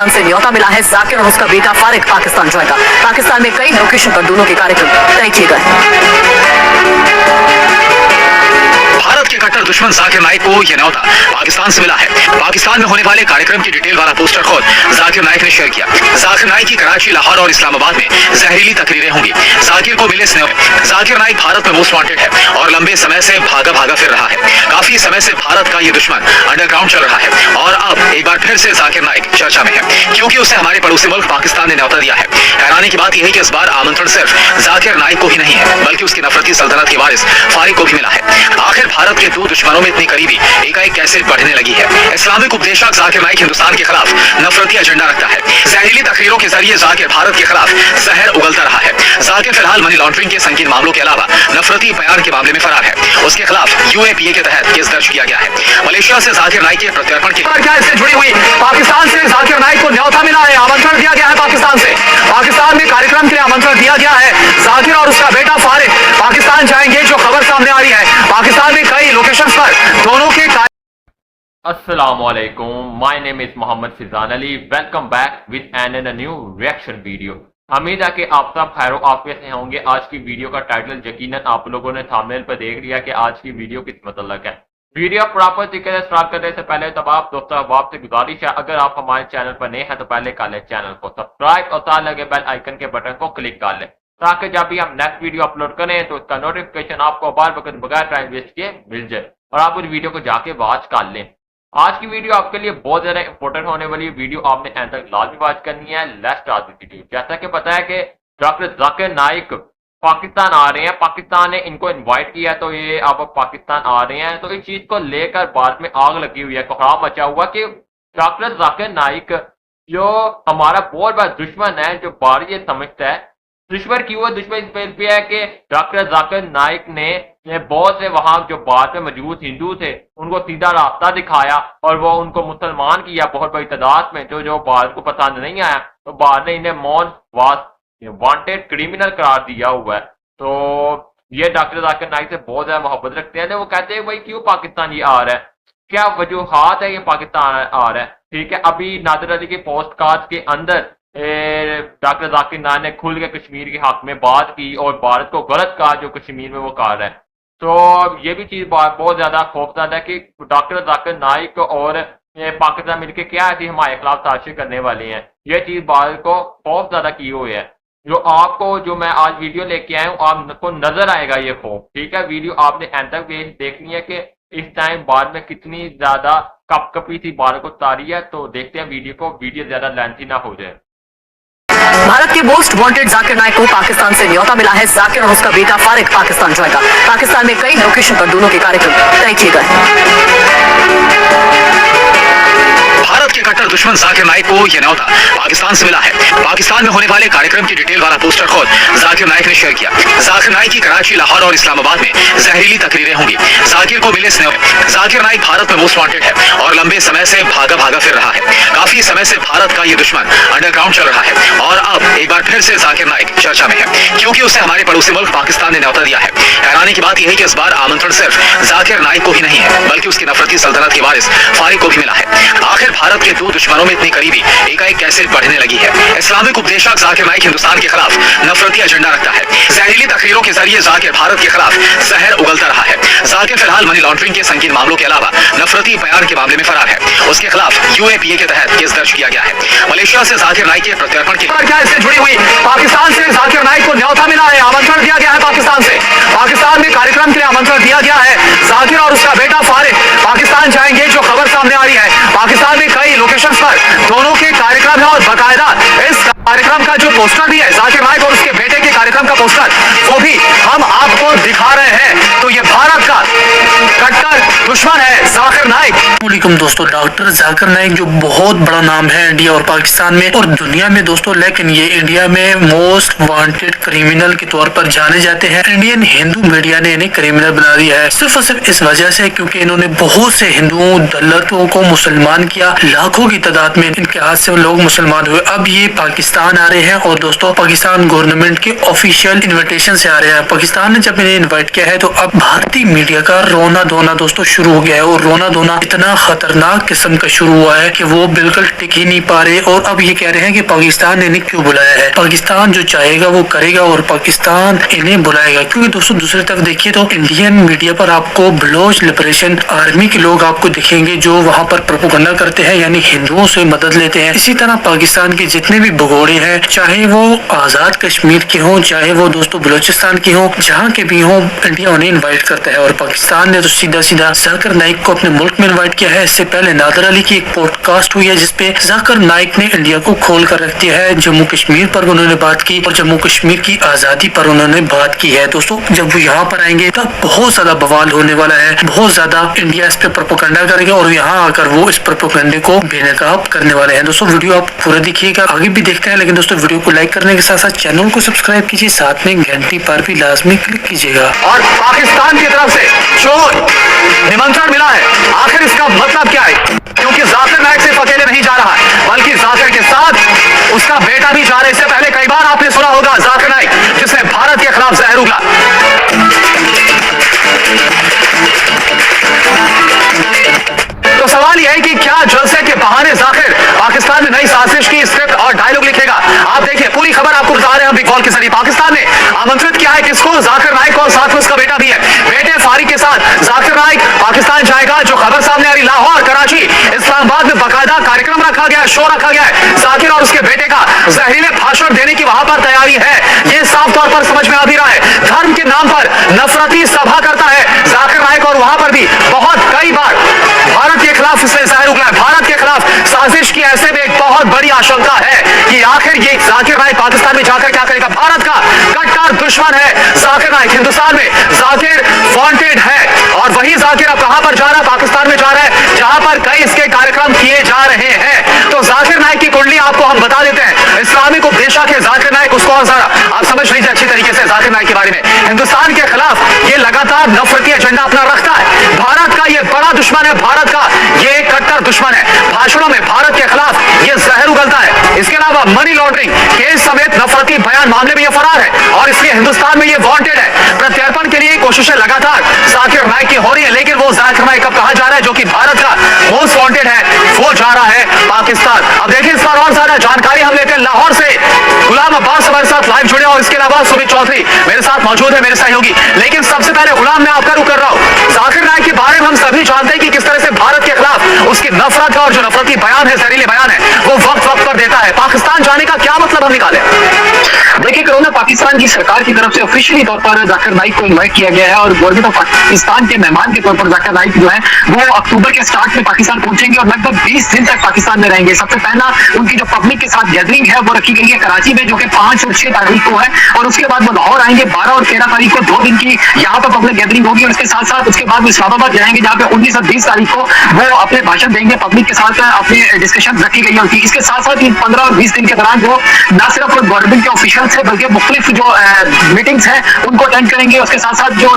से न्योता मिला है। जाकिर और उसका बेटा फारिक पाकिस्तान जाएगा। पाकिस्तान में कई लोकेशन पर दोनों के कार्यक्रम तय किए गए। भारत के कट्टर दुश्मन जाकिर नाइक को यह न्योता पाकिस्तान से मिला है। पाकिस्तान में होने वाले कार्यक्रम की डिटेल वाला पोस्टर खुद जाकिर नाइक ने शेयर किया। जाकिर नाइक की कराची, लाहौर और इस्लामाबाद में जहरीली तकरीरें होंगी। जाकिर को मिले स्नेह। जाकिर नाइक भारत में मोस्ट वांटेड है और लंबे समय से भागा भागा फिर रहा है। काफी समय से भारत का ये दुश्मन अंडरग्राउंड चल रहा है और अब एक बार फिर से जाकिर नाइक चर्चा में है, क्योंकि उसे हमारे पड़ोसी मुल्क पाकिस्तान ने न्योता दिया है। हैरानी की बात यह है कि इस बार आमंत्रण सिर्फ जाकिर नाइक को ही नहीं है, बल्कि उसकी नफरती सल्तनत के वारिस फारिक को भी मिला है। आखिर भारत के दो दुश्मनों में इतनी करीबी एकाएक कैसे बढ़ने लगी है? इस्लामिक उपदेशक जाकिर नाइक हिंदुस्तान के खिलाफ नफरती एजेंडा रखता है। जहरीली तकरीरों के जरिए जाकिर भारत के खिलाफ जहर उगलता रहा है। जाकिर फिलहाल मनी लॉन्ड्रिंग के संगीन मामलों के अलावा नफरती बयान के मामले में फरार है। उसके खिलाफ यूएपीए के तहत केस दर्ज किया गया है। मलेशिया से जाकिर नाइक के प्रत्यर्पण की क्या इससे जुड़ी हुई पाकिस्तान से जाकिर नाइक को न्योता मिला है, आमंत्रण दिया गया है। पाकिस्तान से पाकिस्तान में कार्यक्रम के लिए आमंत्रण दिया गया है। जाकिर और उसका बेटा फारिक पाकिस्तान जाएंगे। जो खबर सामने आ रही है, पाकिस्तान में कई लोकेशन पर दोनों के Assalamualaikum, my name is Mohammed Fizan Ali. Welcome back with a new reaction video. उम्मीद है कि आप सब खैर आफियत से होंगे। आज की वीडियो का टाइटल यकीनन आप लोगों ने थंबनेल पर देख लिया कि आज की वीडियो किस मतलब है। वीडियो प्रॉपर तरीके से स्टार्ट करने से पहले तमाम दोस्तों आप से गुजारिश है, अगर आप हमारे चैनल पर नए हैं तो पहले कर लें चैनल को सब्सक्राइब और साथ लगे बेल आइकन के बटन को क्लिक कर लें, ताकि जब भी हम नेक्स्ट वीडियो अपलोड करें तो उसका नोटिफिकेशन आपको बार वक्त बगैर टाइम वेस्ट किए मिल जाए और आप उस वीडियो को जाके वॉच कर लें। आज की वीडियो आपके लिए बहुत ज्यादा इंपॉर्टेंट होने वाली वीडियो, आपने एंड तक लाजमी वॉच करनी है। Let's start this video. जैसा कि पता है कि डॉक्टर जाकिर नाइक पाकिस्तान आ रहे हैं, पाकिस्तान ने इनको इनवाइट किया तो ये अब पाकिस्तान आ रहे हैं, तो इस चीज को लेकर बाद में आग लगी हुई है, कोहराम मचा हुआ कि डॉक्टर जाकिर नाइक जो हमारा बहुत बड़ा दुश्मन है, जो बार ये समझता है दुश्मन की वो दुश्मन इस पे है कि डॉक्टर जाकिर नाइक ने बहुत से वहां जो बाद में मौजूद हिंदू थे उनको सीधा रास्ता दिखाया और वो उनको मुसलमान किया बहुत बड़ी तादाद में। जो बाद को पसंद नहीं आया तो बाद ने इन्हें वांटेड क्रिमिनल करार दिया हुआ है। तो ये डॉक्टर जाकिर नाइक से बहुत ज्यादा मोहब्बत रखते हैं। तो वो कहते हैं भाई क्यों पाकिस्तान ये आ रहा है, क्या वजूहात है ये पाकिस्तान आ रहा है। ठीक है, अभी नादिर अली के पोस्ट कार्ड के अंदर डॉक्टर जाकिर नाइक ने खुल के कश्मीर के हक में बात की और भारत को गलत कहा जो कश्मीर में वो कर रहा है। तो ये भी चीज बहुत ज्यादा खौफनाक है कि डॉक्टर जाकिर नाइक और पाकिस्तान मिलकर क्या ऐसी हमारे खिलाफ साजिश करने वाले हैं। ये चीज भारत को खौफ ज्यादा की हुई है। जो मैं आज वीडियो लेके आया हूँ आपको नजर आएगा ये खौफ। ठीक है, वीडियो आपने एंड तक देखनी है कि इस टाइम बाद में कितनी ज्यादा कपकपी सी भारत को तारी है। तो देखते हैं वीडियो को, वीडियो ज्यादा लेंथी ना हो जाए। भारत के मोस्ट वांटेड जाकिर नाइक को पाकिस्तान से न्योता मिला है। जाकिर और उसका बेटा फारिक पाकिस्तान जाएगा। पाकिस्तान में कई लोकेशन पर दोनों के कार्यक्रम तय किए गए। भारत के कट्टर दुश्मन जाकिर नाइक को यह न्योता पाकिस्तान से मिला है। पाकिस्तान में होने वाले कार्यक्रम की डिटेल वाला पोस्टर खुद जाकिर नाइक ने शेयर किया। जाकिर नाइक की कराची, लाहौर और इस्लामाबाद में जहरीली तकरीरें होंगी। जाकिर को मिले स्नेह। जाकिर नाइक भारत में मोस्ट वांटेड है और लंबे समय से भागा भागा फिर रहा है। काफी समय से भारत का ये दुश्मन अंडरग्राउंड चल रहा है और अब एक बार फिर से जाकिर नाइक चर्चा में है, क्योंकि उसे हमारे पड़ोसी मुल्क पाकिस्तान ने न्योता दिया है। हैरानी की बात यह है कि इस बार आमंत्रण सिर्फ जाकिर नाइक को ही नहीं है, बल्कि उसकी नफरती सल्तनत के वारिस फारिक को भी मिला है। आखिर भारत के दो दुश्मनों में इतनी करीबी एकाएक कैसे बढ़ने लगी है? इस्लामिक उपदेशक जाकिर नाइक हिंदुस्तान के खिलाफ नफरती एजेंडा रखता है। जहरीली तकरीरों के जरिए जाकिर भारत के खिलाफ जहर उगलता रहा है। जाकिर फिलहाल मनी लॉन्ड्रिंग के संगीन मामलों के अलावा नफरती बयान के मामले में फरार है। उसके खिलाफ यूएपीए के तहत केस दर्ज किया गया है। मलेशिया से जाकिर नाइक के प्रत्यर्पण की क्या इससे जुड़ी हुई पाकिस्तान से जाकिर नाइक को न्योता मिला है, आमंत्रण दिया गया है। पाकिस्तान से पाकिस्तान में कार्यक्रम के लिए आमंत्रण दिया गया है। जाकिर और उसका बेटा फारिक पाकिस्तान जाएंगे। जो खबर सामने आ रही है, पाकिस्तान में कई लोकेशन पर दोनों के कार्यक्रम है और बाकायदा इस कार्यक्रम का जो पोस्टर भी है, जाकिर नाइक और उसके बेटे के कार्यक्रम का पोस्टर, वो भी हम आपको दिखा रहे हैं। तो ये भारत का कट्टर दुश्मन है जाकिर नाइक। वालेकुम दोस्तों, डॉक्टर जाकिर नाइक जो बहुत बड़ा नाम है इंडिया और पाकिस्तान में और दुनिया में दोस्तों, लेकिन ये इंडिया में मोस्ट वांटेड क्रिमिनल के तौर पर जाने जाते हैं। इंडियन हिंदू मीडिया ने इन्हें क्रिमिनल बना दिया है सिर्फ और सिर्फ इस वजह से क्योंकि इन्होंने बहुत से हिंदुओं दलितों को मुसलमान किया। लाखों की तादाद में इनके हाथ से लोग मुसलमान हुए। अब ये पाकिस्तान आ रहे हैं और दोस्तों पाकिस्तान गवर्नमेंट के ऑफिशियल इन्विटेशन से आ रहे हैं। पाकिस्तान ने जब इन्हें इन्वाइट किया है तो अब भारतीय मीडिया का रोना धोना दोस्तों शुरू हो गया है और रोना धोना इतना खतरनाक किस्म का शुरू हुआ है कि वो बिल्कुल टिक ही नहीं पा रहे। और अब ये कह रहे हैं कि पाकिस्तान ने इन्हें क्यों बुलाया है, पाकिस्तान जो चाहेगा वो करेगा और पाकिस्तान इन्हें बुलाएगा। क्योंकि दोस्तों दूसरी तरफ देखिए तो इंडियन मीडिया पर आपको बलोच लिबरेशन आर्मी के लोग आपको दिखेंगे जो वहाँ पर प्रोपेगेंडा करते हैं, यानी हिंदुओं से मदद लेते हैं। इसी तरह पाकिस्तान के जितने भी भगोड़े हैं, चाहे वो आजाद कश्मीर के हों, चाहे वो दोस्तों बलोचिस्तान के हों, जहाँ के भी हों, इंडिया उन्हें इन्वाइट करता है। और पाकिस्तान ने तो सीधा सीधा जाकिर नाइक को अपने मुल्क में इन्वाइट किया है। इससे पहले नादर अली की एक पॉडकास्ट हुई है जिसपे जाकिर नाइक ने इंडिया को खोल कर रख दिया है। जम्मू कश्मीर पर उन्होंने बात की और जम्मू कश्मीर की आजादी पर उन्होंने बात की है। दोस्तों जब वो यहाँ पर आएंगे तब बहुत ज्यादा बवाल होने वाला है, बहुत ज्यादा इंडिया इस पे प्रोपेगेंडा करेगा और यहाँ आकर वो इस प्रोपेगेंडे को बेनकाब करने वाले हैं। दोस्तों वीडियो आप पूरा देखिएगा, आगे भी देखते हैं, लेकिन दोस्तों वीडियो को लाइक करने के साथ साथ चैनल को सब्सक्राइब कीजिए, साथ में घंटी पर भी लाजमी क्लिक कीजिएगा। और पाकिस्तान की तरफ से जो निमंत्रण मिला है, आखिर इसका मतलब क्या है? क्योंकि जाकिर नाइक सिर्फ अकेले नहीं जा रहा है, बल्कि जाकिर के साथ उसका बेटा भी जा रहा है। इससे पहले कई बार आपने सुना होगा जाकिर नाइक जिसने भारत के खिलाफ जहर उगला। तो सवाल यह है कि क्या जलसे के बहाने जाकिर पाकिस्तान में नई साजिश की स्क्रिप्ट और डायलॉग लिखेगा? आप देखिए, पूरी खबर आपको बता रहे हैं बिग कॉल के जरिए। पाकिस्तान ने आमंत्रित किया है किसको? जाकिर नाइक और साथ में उसका बेटा भी है। बेटे फारिक के साथ जाकिर नाइक पाकिस्तान जाएगा। जो खबर सामने आ रही, लाहौर, कराची, इस्लामाबाद में बाकायदा कार्यक्रम रखा गया, शो रखा गया है। जाकिर और उसके बेटे का जहरीले भाषण देने की वहां पर तैयारी है, ये साफ तौर पर समझ में आ भी रहा है। धर्म के नाम पर नफरती सभा करता है जाकिर नाइक और वहां पर भी बहुत कई बार भारत के खिलाफ इसने जहर उगला है। भारत के खिलाफ साजिश की ऐसे में एक बहुत बड़ी आशंका है कि आखिर ये जाकिर नाइक पाकिस्तान में जाकर क्या करेगा। भारत का कट्टर दुश्मन है जाकिर नाइक, हिंदुस्तान में जाकिर वांटेड है। और वही जाकिर अब कहां पर जा रहा है? पाकिस्तान में जा रहा है, जहां पर कई इसके कार्यक्रम किए जा रहे हैं। तो जाकिर नाइक की कुंडली आपको हम बता देते हैं। इस्लामिक उपदेशक है जाकिर नाइक, उसको और जरा आप समझ लीजिए अच्छी तरीके से जाकिर नाइक के बारे में। हिंदुस्तान के खिलाफ ये लगातार नफरती एजेंडा अपना रखता है। भारत का ये बड़ा दुश्मन है, भारत का ये कट्टर दुश्मन है। भाषणों में भारत के खिलाफ ये जहर उगलता है। इसके अलावा मनी लॉन्ड्रिंग केस समेत नफरती बयान मामले में ये फरार है और इसलिए हिंदुस्तान में ये वांटेड है। प्रत्यर्पण के लिए कोशिशें लगातार जाकिर नाइक की हो रही है, लेकिन वो जाकिर नाइक अब कहां जा रहा है? जो कि भारत का मोस्ट वांटेड है, वो जा रहा है पाकिस्तान। अब देखिए इस पर और ज्यादा जानकारी हम लेते हैं लाहौर से। गुलाम अब्बास हमारे साथ लाइव जुड़े और इसके अलावा सुमित चौधरी मेरे साथ मौजूद है, मेरे सहयोगी। लेकिन सबसे पहले गुलाम मैं आपका रुख कर रहा हूं। जाकिर नाइक के बारे में हम सभी जानते हैं कि किस तरह से भारत के खिलाफ उसकी नफरत का और जो नफरती बयान है, जहरीले बयान है, वो वक्त वक्त पर देता है। पाकिस्तान जाने का क्या मतलब हम निकाले? देखिए कोरोना पाकिस्तान की सरकार की तरफ से ऑफिशियली तौर पर जाकिर नाइक को इनवाइट किया गया है और गवर्नमेंट ऑफ पाकिस्तान के मेहमान के तौर पर जाकिर नाइक जो है वो अक्टूबर के स्टार्ट में पाकिस्तान पहुंचेंगे और लगभग 20 दिन तक पाकिस्तान में रहेंगे। सबसे पहला उनकी जो पब्लिक के साथ गैदरिंग है वो रखी गई है कराची में, जो कि 5 और 6 तारीख को है। और उसके बाद वो लाहौर आएंगे 12 और 13 तारीख को, 2 दिन की यहाँ पर पब्लिक गैदरिंग होगी। और इसके साथ साथ उसके बाद वो इस्लामाबाद जाएंगे, जहाँ पे 19 और 20 तारीख को वो अपने भाषण देंगे पब्लिक के साथ, अपने डिस्कशन रखी गई है उनकी। इसके साथ साथ 15 और 20 दिन के दौरान वो न सिर्फ गवर्नमेंट के ऑफिशियल है बल्कि मुख्तलिफ जो मीटिंग्स हैं उनको अटेंड करेंगे। उसके साथ साथ जो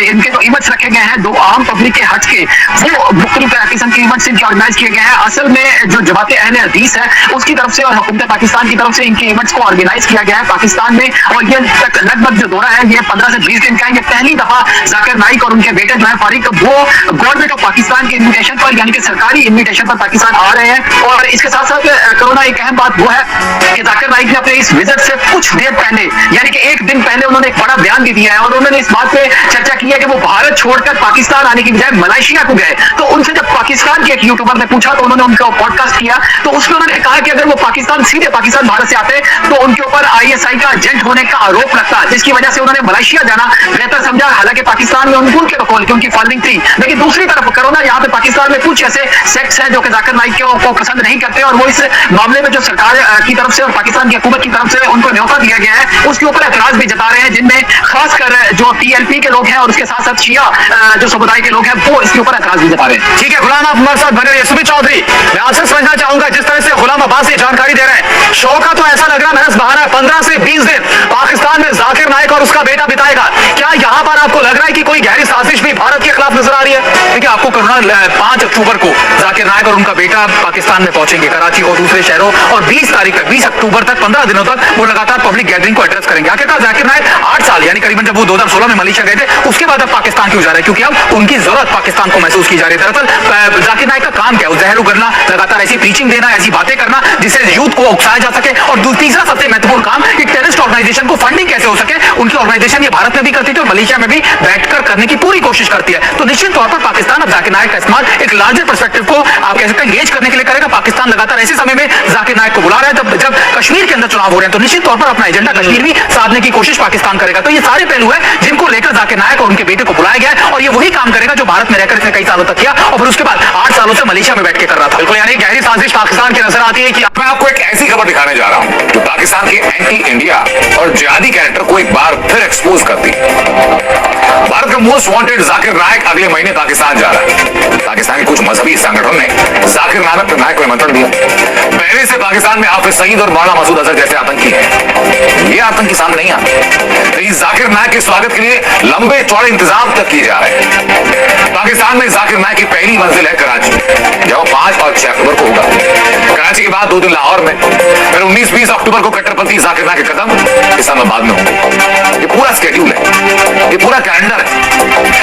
इनके जो इवेंट्स रखे गए हैं दो आम पब्लिक के हट के, वो मुख्तलिफ किस्म के इवेंट्स इनके ऑर्गेनाइज किए गए हैं। असल में जो जमात अहले हदीस है उसकी तरफ से और हुकूमत पाकिस्तान की तरफ से इनके इवेंट्स को ऑर्गेनाइज किया गया है पाकिस्तान में। और ये लगभग जो दौरा है ये 15 से 20 दिन का है। ये पहली दफा जाकिर नाइक और उनके बेटे जो है फारिक, वो गवर्नमेंट ऑफ पाकिस्तान के इन्विटेशन पर, यानी कि सरकारी इन्विटेशन पर पाकिस्तान आ रहे हैं। और इसके साथ साथ कोरोना एक अहम बात वो है कि जाकिर नाइक ने अपने इस विजिट से कुछ देर पहले, यानी कि 1 दिन पहले उन्होंने एक बड़ा बयान भी दिया है और उन्होंने इस बात पे चर्चा की है कि वो भारत छोड़कर पाकिस्तान आने की बजाय मलेशिया को गए। तो उनसे जब पाकिस्तान के एक यूट्यूबर ने पूछा तो उन्होंने उनका पॉडकास्ट किया, तो उसमें उन्होंने कहा कि अगर वो पाकिस्तान सीधे पाकिस्तान भारत से आते तो उनके ऊपर ISI का एजेंट होने का आरोप लगता, जिसकी वजह से उन्होंने मलेशिया जाना बेहतर समझा। हालांकि पाकिस्तान में उनके बकौल की उनकी फंडिंग थी, लेकिन दूसरी तरफ कोरोना यहाँ पे पाकिस्तान में कुछ ऐसे सेक्ट्स हैं जो कि जाकिर नाइक को पसंद नहीं करते और वो इस मामले में जो सरकार की तरफ से और पाकिस्तान की हुकूमत की तरफ से उनको न्योता दिया गया है उसके ऊपर एतराज भी जता रहे हैं, जिनमें खासकर जो TLP के लोग हैं और उसके साथ साथ शिया जो समुदाय के लोग हैं वो इसके ऊपर एतराज भी जता रहे हैं। ठीक है गुलाम, आप हमारे साथ बने रहिए। सुमित चौधरी, मैं आपसे समझना चाहूंगा जिस तरह से गुलाम अब्बास ये जानकारी दे रहे हैं, शो का तो ऐसा लग रहा है महज बहाना है। 15 से 20 दिन पाकिस्तान में जाकिर नाइक और उसका बेटा बिताएगा। क्या यहां पर आपको लग रहा है कि कोई गहरी साजिश भी भारत के खिलाफ नजर आ रही है? देखिए, आपको करना 5 अक्टूबर को जाकिर नाइक और उनका बेटा पाकिस्तान में पहुंचेंगे, कराची और दूसरे शहरों, और 20 तारीख तक, 20 अक्टूबर तक 15 दिनों तक वो लगातार पब्लिक गैदरिंग को एड्रेस करेंगे। आखिरकार जाकिर नाइक 8 साल यानी करीबन जब वो 2016 में मलेशिया गए थे, उसके बाद अब पाकिस्तान क्यों जा रहे हैं? क्योंकि अब उनकी जरूरत पाकिस्तान को महसूस की जा रही है। दरअसल जाकिर नाइक का काम क्या है? जहर उगलना, लगातार ऐसी प्रीचिंग देना, ऐसी बातें करना जिससे यूथ को उकसाया जा सके, और तीसरा सबसे महत्वपूर्ण काम कि टेररिस्ट ऑर्गेनाइजेशन को फंडिंग कैसे हो सके। उनकी ऑर्गेनाइजेशन ये भारत में भी करती थी और मलेशिया में भी बैठकर करने की पूरी कोशिश करती है। तो निश्चित तौर पर पाकिस्तान अब जाकिर नाइक का इस्तेमाल एक लार्जर पर्सपेक्टिव को आप कह सकते हैं एंगेज करने के लिए करेगा। पाकिस्तान लगातार ऐसे समय में जाकिर नाइक को बुला रहा है जब कश्मीर के अंदर चुनाव हो रहे हैं, तो निश्चित तौर पर अपना एजेंडा कश्मीर भी साधने की कोशिश पाकिस्तान करेगा। तो ये सारे पहलू है जिनको लेकर जाकिर नाइक और उनके बेटे को बुलाया गया है, और ये वही काम करेगा जो भारत में रहकर इसने कई सालों तक किया और फिर उसके बाद 8 सालों से मलेशिया में बैठ के कर रहा था। बिल्कुल, यानी गहरी साजिश पाकिस्तान की नजर आती है कि मैं आपको एक ऐसी खबर दिखाने जा रहा हूं जो पाकिस्तान के एंटी इंडिया और जिहादी कैरेक्टर को एक बार फिर एक्सपोज करती है। भारत का मोस्ट वांटेड जाकिर नाइक अगले महीने पाकिस्तान जा रहा है। पाकिस्तान के कुछ मजहबी संगठनों ने जाकिर नाइक को निमंत्रण दिया। पहले से पाकिस्तान में हाफिज सईद और मौलाना मसूद अजहर जैसे आतंकी हैं। ये आतंकी सामने नहीं आते, लेकिन जाकिर नाइक के स्वागत के लिए लंबे चौड़े इंतजाम तक किए जा रहे हैं। पाकिस्तान में जाकिर नाइक की पहली मंजिल है कराची, जहां 5 और 6 अक्टूबर को होगा। कराची के बाद 2 दिन लाहौर में, फिर 19-20 अक्टूबर को कट्टरपंथी जाकिर नाइक के कदम इस्लामाबाद में होंगे। ये पूरा स्केड्यूल है, ये पूरा कैलेंडर है।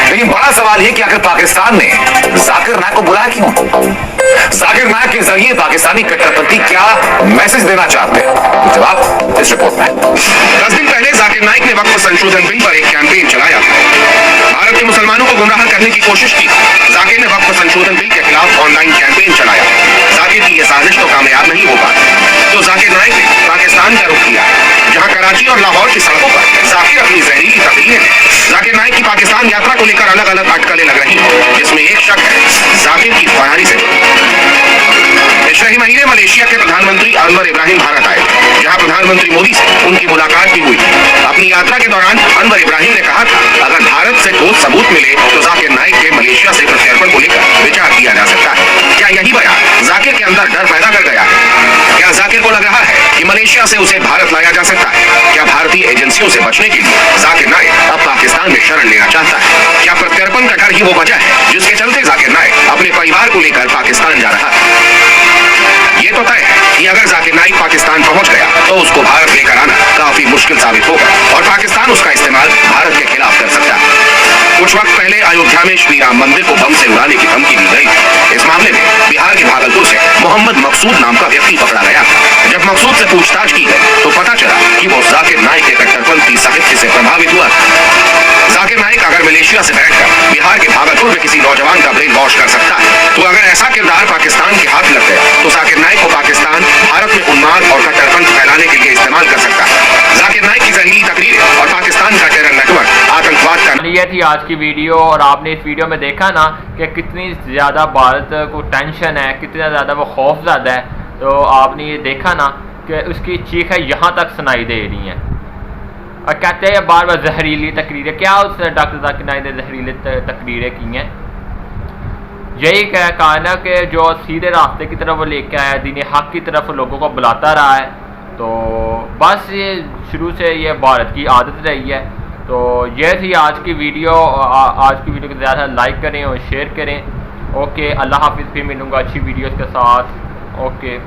लेकिन बड़ा सवाल ये कि आखिर पाकिस्तान ने जाकिर नाइक को बुलाया क्यों? जाकिर नाइक के जरिए पाकिस्तानी कट्टरपंथी क्या मैसेज देना चाहते हैं? तो जवाब इस रिपोर्ट में। 10 दिन पहले जाकिर नाइक ने वक्फ संशोधन बिल पर एक कैंपेन चलाया। भारत के मुसलमानों को गुमराह करने की कोशिश की। जाकिर ने वक्फ संशोधन बिल के खिलाफ ऑनलाइन कैंपेन चलाया। जाकिर की यह साजिश तो कामयाब नहीं हो पाई, तो जाकिर नाइक ने पाकिस्तान का रुख किया, जहां कराची और लाहौर की सड़कों पर जाकिर अपनी जहरीली तकरीरें। जाकिर नाइक की पाकिस्तान यात्रा को लेकर अलग अलग अटकलें लग रही हैं, जिसमें एक शक है जाकिर की तैयारी से। पिछले ही महीने मलेशिया के प्रधानमंत्री अनवर इब्राहिम भारत आए, जहां प्रधानमंत्री मोदी से उनकी मुलाकात भी हुई। अपनी यात्रा के दौरान अनवर इब्राहिम ने कहा था, अगर भारत से ठोस सबूत मिले तो जाकिर नाइक के मलेशिया से प्रत्यर्पण को लेकर विचार किया जा सकता है। क्या यही बयान जाकिर के अंदर डर पैदा कर गया है? क्या जाकिर को लग रहा है कि मलेशिया से उसे भारत लाया जा सकता है? क्या भारतीय एजेंसियों से बचने के लिए जाकिर नाइक अब पाकिस्तान में शरण लेना चाहता है? क्या प्रत्यर्पण का डर ही वो वजह है जिसके चलते जाकिर नाइक अपने परिवार को लेकर पाकिस्तान जा रहा है? ये तो तय है कि अगर जाकिर नाइक पाकिस्तान पहुंच गया तो उसको भारत लेकर आना काफी मुश्किल साबित होगा और पाकिस्तान उसका इस्तेमाल भारत के खिलाफ कर सकता है। कुछ वक्त पहले अयोध्या में श्री राम मंदिर को बम से उड़ाने की धमकी दी गई। इस मामले में बिहार के भागलपुर से मोहम्मद मकसूद नाम का व्यक्ति पकड़ा गया। जब मकसूद से पूछताछ की गई तो पता चला कि वो जाकिर नाइक के कट्टरपंथी साहित्य से प्रभावित हुआ। जाकिर नाइक अगर मलेशिया से बैठकर बिहार के भागलपुर में किसी नौजवान का ब्रेन वॉश कर सकता है, तो अगर ऐसा किरदार पाकिस्तान के हाथ लग गया तो जाकिर नाइक को पाकिस्तान भारत में उन्माद और कट्टरपंथ फैलाने के लिए इस्तेमाल कर सकता है। जाकिर नाइक की जहरीली तकरीरें और पाकिस्तान का टेरर नेटवर्क आतंकवाद का। ये थी आज की वीडियो, और आपने इस वीडियो में देखा ना कि कितनी ज़्यादा भारत को टेंशन है, कितना ज़्यादा वो खौफज़दा है। तो आपने ये देखा ना कि उसकी चीखें यहाँ तक सुनाई दे रही हैं, और कहते हैं बार बार जहरीली तकरीरें। क्या उस डॉक्टर जाकिर नाइक ने जहरीली तकरीरें की हैं? यही कहा ना कि जो सीधे रास्ते की तरफ वो लेके आया, दीन हक की तरफ लोगों को बुलाता रहा है। तो बस ये शुरू से ये भारत की आदत रही है। तो ये थी आज की वीडियो। आज की वीडियो को ज़्यादा लाइक करें और शेयर करें। ओके, अल्लाह हाफिज़। फिर मिलूँगा अच्छी वीडियोज़ के साथ। ओके।